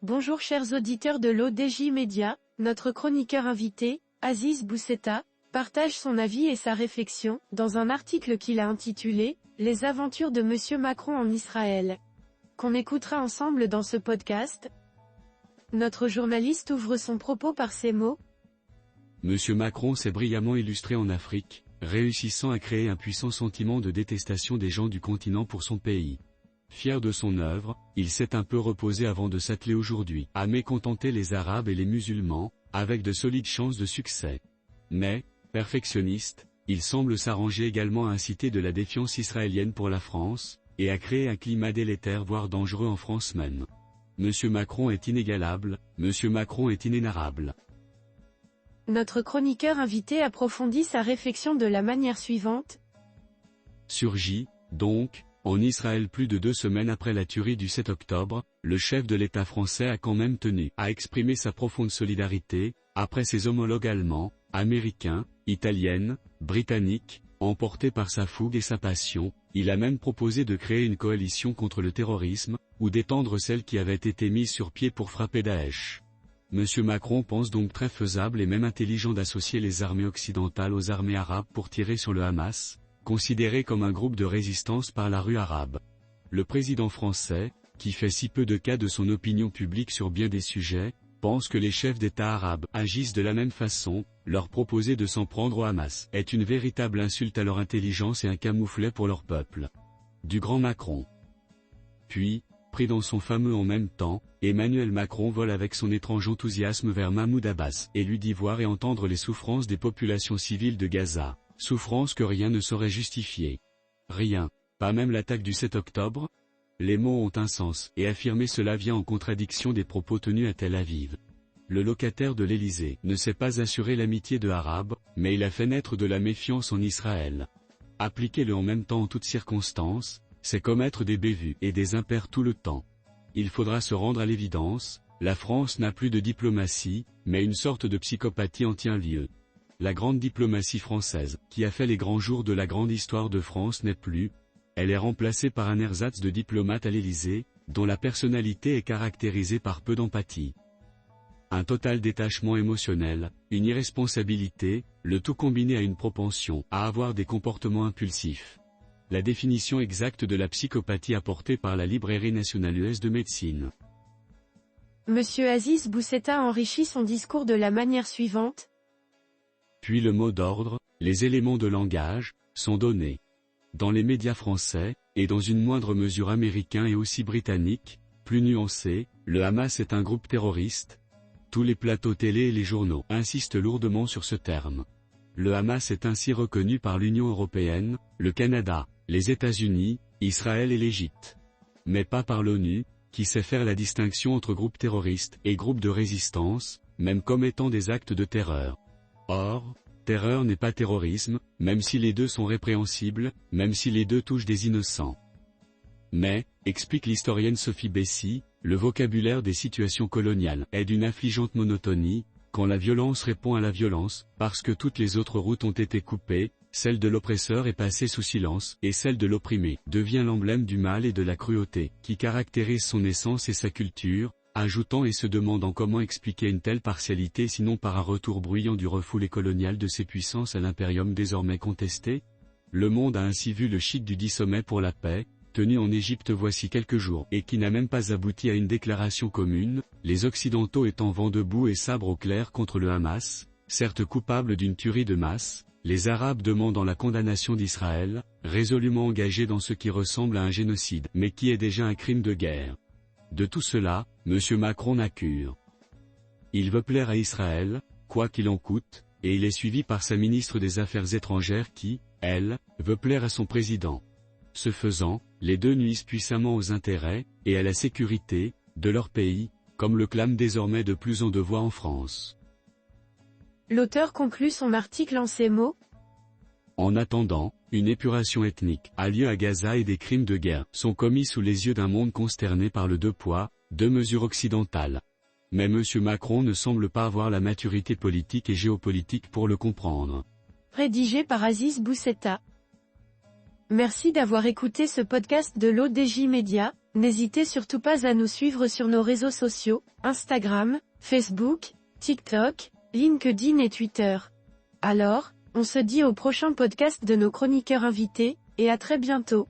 Bonjour chers auditeurs de l'ODJ Média, notre chroniqueur invité, Aziz Boussetta, partage son avis et sa réflexion, dans un article qu'il a intitulé « Les aventures de Monsieur Macron en Israël », qu'on écoutera ensemble dans ce podcast. Notre journaliste ouvre son propos par ces mots. Monsieur Macron s'est brillamment illustré en Afrique, réussissant à créer un puissant sentiment de détestation des gens du continent pour son pays. Fier de son œuvre, il s'est un peu reposé avant de s'atteler aujourd'hui à mécontenter les Arabes et les musulmans, avec de solides chances de succès. Mais, perfectionniste, il semble s'arranger également à inciter de la défiance israélienne pour la France, et à créer un climat délétère voire dangereux en France même. Monsieur Macron est inégalable, Monsieur Macron est inénarrable. Notre chroniqueur invité approfondit sa réflexion de la manière suivante. Surgit, donc, en Israël plus de 2 semaines après la tuerie du 7 octobre, le chef de l'État français a quand même tenu à exprimer sa profonde solidarité, après ses homologues allemands, américains, italiennes, britanniques, emportés par sa fougue et sa passion, il a même proposé de créer une coalition contre le terrorisme, ou d'étendre celle qui avait été mise sur pied pour frapper Daesh. Monsieur Macron pense donc très faisable et même intelligent d'associer les armées occidentales aux armées arabes pour tirer sur le Hamas, considéré comme un groupe de résistance par la rue arabe. Le président français, qui fait si peu de cas de son opinion publique sur bien des sujets, pense que les chefs d'État arabes agissent de la même façon, leur proposer de s'en prendre au Hamas est une véritable insulte à leur intelligence et un camouflet pour leur peuple. Du grand Macron. Puis, pris dans son fameux en même temps, Emmanuel Macron vole avec son étrange enthousiasme vers Mahmoud Abbas et lui dit voir et entendre les souffrances des populations civiles de Gaza, souffrances que rien ne saurait justifier. Rien, pas même l'attaque du 7 octobre. Les mots ont un sens, et affirmer cela vient en contradiction des propos tenus à Tel Aviv. Le locataire de l'Élysée ne s'est pas assuré l'amitié de Arabes, mais il a fait naître de la méfiance en Israël. Appliquer le en même temps en toutes circonstances, c'est commettre des bévues et des impairs tout le temps. Il faudra se rendre à l'évidence, la France n'a plus de diplomatie, mais une sorte de psychopathie en tient lieu. La grande diplomatie française, qui a fait les grands jours de la grande histoire de France n'est plus, elle est remplacée par un ersatz de diplomate à l'Élysée, dont la personnalité est caractérisée par peu d'empathie. Un total détachement émotionnel, une irresponsabilité, le tout combiné à une propension à avoir des comportements impulsifs. La définition exacte de la psychopathie apportée par la Librairie nationale US de médecine. Monsieur Aziz Boussetta enrichit son discours de la manière suivante. Puis le mot d'ordre, les éléments de langage, sont donnés. Dans les médias français, et dans une moindre mesure américains et aussi britanniques, plus nuancés, le Hamas est un groupe terroriste. Tous les plateaux télé et les journaux insistent lourdement sur ce terme. Le Hamas est ainsi reconnu par l'Union européenne, le Canada, les États-Unis, Israël et l'Égypte. Mais pas par l'ONU, qui sait faire la distinction entre groupes terroristes et groupes de résistance, même comme étant des actes de terreur. Or, terreur n'est pas terrorisme, même si les deux sont répréhensibles, même si les deux touchent des innocents. Mais, explique l'historienne Sophie Bessy, le vocabulaire des situations coloniales est d'une affligeante monotonie, quand la violence répond à la violence, parce que toutes les autres routes ont été coupées, celle de l'oppresseur est passée sous silence, et celle de l'opprimé devient l'emblème du mal et de la cruauté, qui caractérise son essence et sa culture, ajoutant et se demandant comment expliquer une telle partialité sinon par un retour bruyant du refoulé colonial de ces puissances à l'impérium désormais contesté. Le monde a ainsi vu le chic du 10 sommet pour la paix, tenu en Égypte voici quelques jours et qui n'a même pas abouti à une déclaration commune, les Occidentaux étant vent debout et sabre au clair contre le Hamas, certes coupable d'une tuerie de masse, les Arabes demandant la condamnation d'Israël, résolument engagés dans ce qui ressemble à un génocide mais qui est déjà un crime de guerre. De tout cela, Monsieur Macron n'accure. Il veut plaire à Israël, quoi qu'il en coûte, et il est suivi par sa ministre des Affaires étrangères qui, elle, veut plaire à son président. Ce faisant, les deux nuisent puissamment aux intérêts, et à la sécurité, de leur pays, comme le clament désormais de plus en de voix en France. L'auteur conclut son article en ces mots. En attendant, une épuration ethnique a lieu à Gaza et des crimes de guerre sont commis sous les yeux d'un monde consterné par le 2 poids, 2 mesures occidentales. Mais Monsieur Macron ne semble pas avoir la maturité politique et géopolitique pour le comprendre. Rédigé par Aziz Boussetta. Merci d'avoir écouté ce podcast de l'ODJ Média. n'hésitez surtout pas à nous suivre sur nos réseaux sociaux, Instagram, Facebook, TikTok, LinkedIn et Twitter. Alors, on se dit au prochain podcast de nos chroniqueurs invités, et à très bientôt.